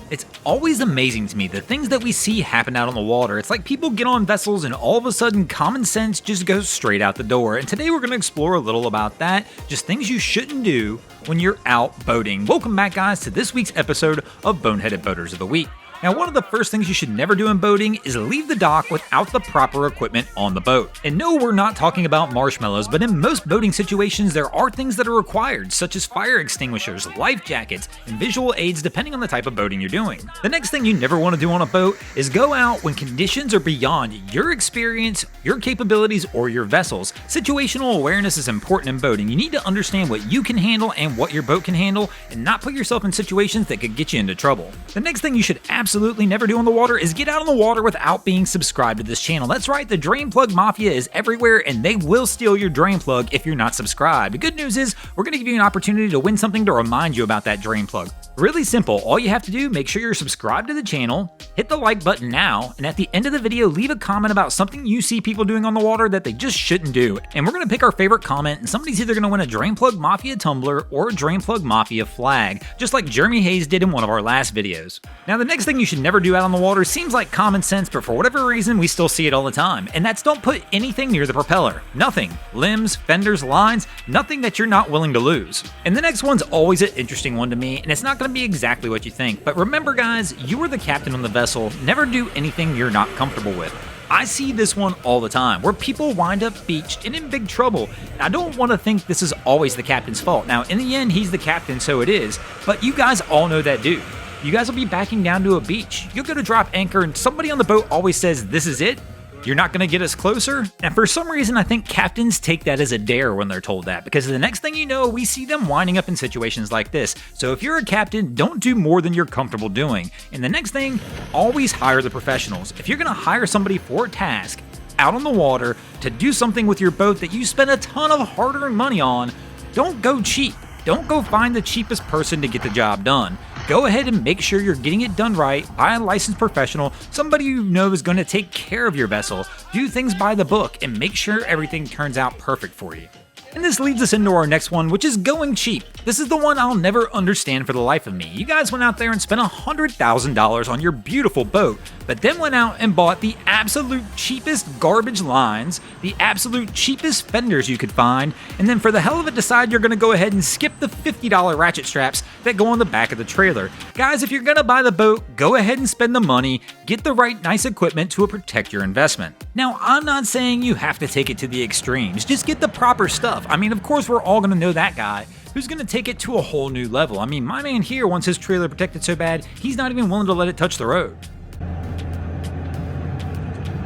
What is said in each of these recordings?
It's always amazing to me the things that we see happen out on the water. It's like people get on vessels and all of a sudden common sense just goes straight out the door. And today we're going to explore a little about that, just things you shouldn't do when you're out boating. Welcome back, guys, to this week's episode of Boneheaded Boaters of the Week. Now, one of the first things you should never do in boating is leave the dock without the proper equipment on the boat. And no, we're not talking about marshmallows, but in most boating situations, there are things that are required, such as fire extinguishers, life jackets, and visual aids depending on the type of boating you're doing. The next thing you never want to do on a boat is go out when conditions are beyond your experience, your capabilities, or your vessels. Situational awareness is important in boating. You need to understand what you can handle and what your boat can handle, and not put yourself in situations that could get you into trouble. The next thing you should absolutely never do on the water is get out on the water without being subscribed to this channel. That's right, the Drain Plug Mafia is everywhere and they will steal your drain plug if you're not subscribed. The good news is we're going to give you an opportunity to win something to remind you about that drain plug. Really simple. All you have to do, make sure you're subscribed to the channel, hit the like button now, and at the end of the video, leave a comment about something you see people doing on the water that they just shouldn't do. And we're going to pick our favorite comment, and somebody's either going to win a Drain Plug Mafia tumbler or a Drain Plug Mafia flag, just like Jeremy Hayes did in one of our last videos. Now, the next thing you should never do out on the water seems like common sense, but for whatever reason, we still see it all the time. And that's don't put anything near the propeller. Nothing. Limbs, fenders, lines, nothing that you're not willing to lose. And the next one's always an interesting one to me, and it's not going to be exactly what you think. But remember, guys, you are the captain on the vessel. Never do anything you're not comfortable with. I see this one all the time, where people wind up beached and in big trouble. And I don't want to think this is always the captain's fault. Now, in the end, he's the captain, so it is. But you guys all know that dude. You guys will be backing down to a beach. You'll go to drop anchor and somebody on the boat always says, "This is it? You're not going to get us closer?" And for some reason, I think captains take that as a dare when they're told that, because the next thing you know, we see them winding up in situations like this. So if you're a captain, don't do more than you're comfortable doing. And the next thing, always hire the professionals. If you're going to hire somebody for a task out on the water to do something with your boat that you spend a ton of hard-earned money on, don't go cheap. Don't go find the cheapest person to get the job done. Go ahead and make sure you're getting it done right by a licensed professional, somebody you know is going to take care of your vessel, do things by the book, and make sure everything turns out perfect for you. And this leads us into our next one, which is going cheap. This is the one I'll never understand for the life of me. You guys went out there and spent $100,000 on your beautiful boat, but then went out and bought the absolute cheapest garbage lines, the absolute cheapest fenders you could find, and then for the hell of it decide you're going to go ahead and skip the $50 ratchet straps that go on the back of the trailer. Guys, if you're going to buy the boat, go ahead and spend the money, get the right nice equipment to protect your investment. Now, I'm not saying you have to take it to the extremes, just get the proper stuff. I mean, of course, we're all going to know that guy who's going to take it to a whole new level. I mean, my man here wants his trailer protected so bad, he's not even willing to let it touch the road.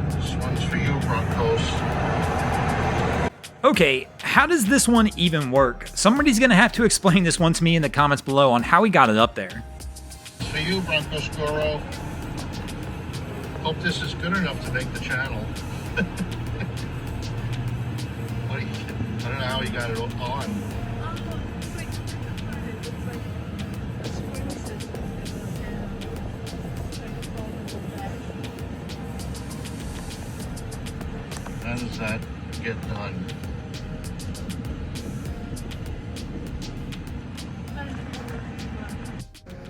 This one's for you, Broncos. Okay, how does this one even work? Somebody's going to have to explain this one to me in the comments below on how he got it up there. It's for you, Broncos Goro. Hope this is good enough to make the channel. I don't know how he got it on. How does that get done?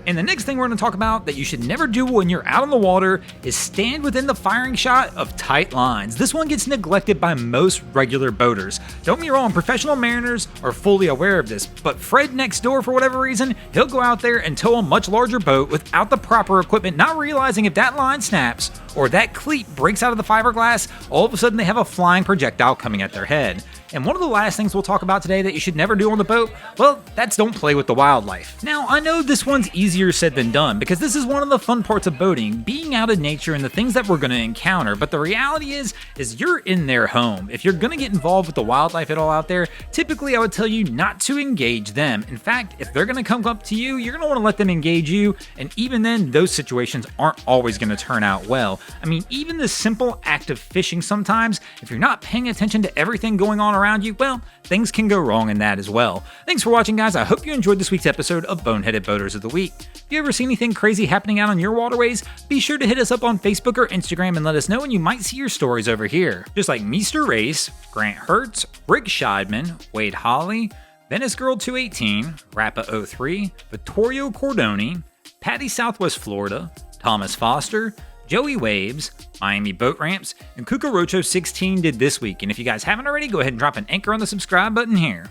And the next thing we're going to talk about that you should never do when you're out on the water is stand within the firing shot of tight lines. This one gets neglected by most regular boaters. Don't get me wrong, professional mariners are fully aware of this, but Fred next door, for whatever reason, he'll go out there and tow a much larger boat without the proper equipment, not realizing if that line snaps or that cleat breaks out of the fiberglass, all of a sudden they have a flying projectile coming at their head. And one of the last things we'll talk about today that you should never do on the boat, well, that's don't play with the wildlife. Now, I know this one's easier said than done because this is one of the fun parts of boating, being out in nature and the things that we're going to encounter, but the reality is you're in their home. If you're going to get involved with the wildlife at all out there, typically I would tell you not to engage them. In fact, if they're going to come up to you, you're going to want to let them engage you, and even then, those situations aren't always going to turn out well. I mean, even the simple act of fishing sometimes, if you're not paying attention to everything going on around you, well, things can go wrong in that as well. Thanks for watching, guys. I hope you enjoyed this week's episode of Boneheaded Boaters of the Week. If you ever see anything crazy happening out on your waterways, be sure to hit us up on Facebook or Instagram and let us know, and you might see your stories over here. Just like Meester Race, Grant Hertz, Rick Scheidman, Wade Holly, Venice Girl 218, Rappa 03, Vittorio Cordoni, Patty Southwest Florida, Thomas Foster, Joey Waves, Miami Boat Ramps, and Cucaracho 16 did this week. And if you guys haven't already, go ahead and drop an anchor on the subscribe button here.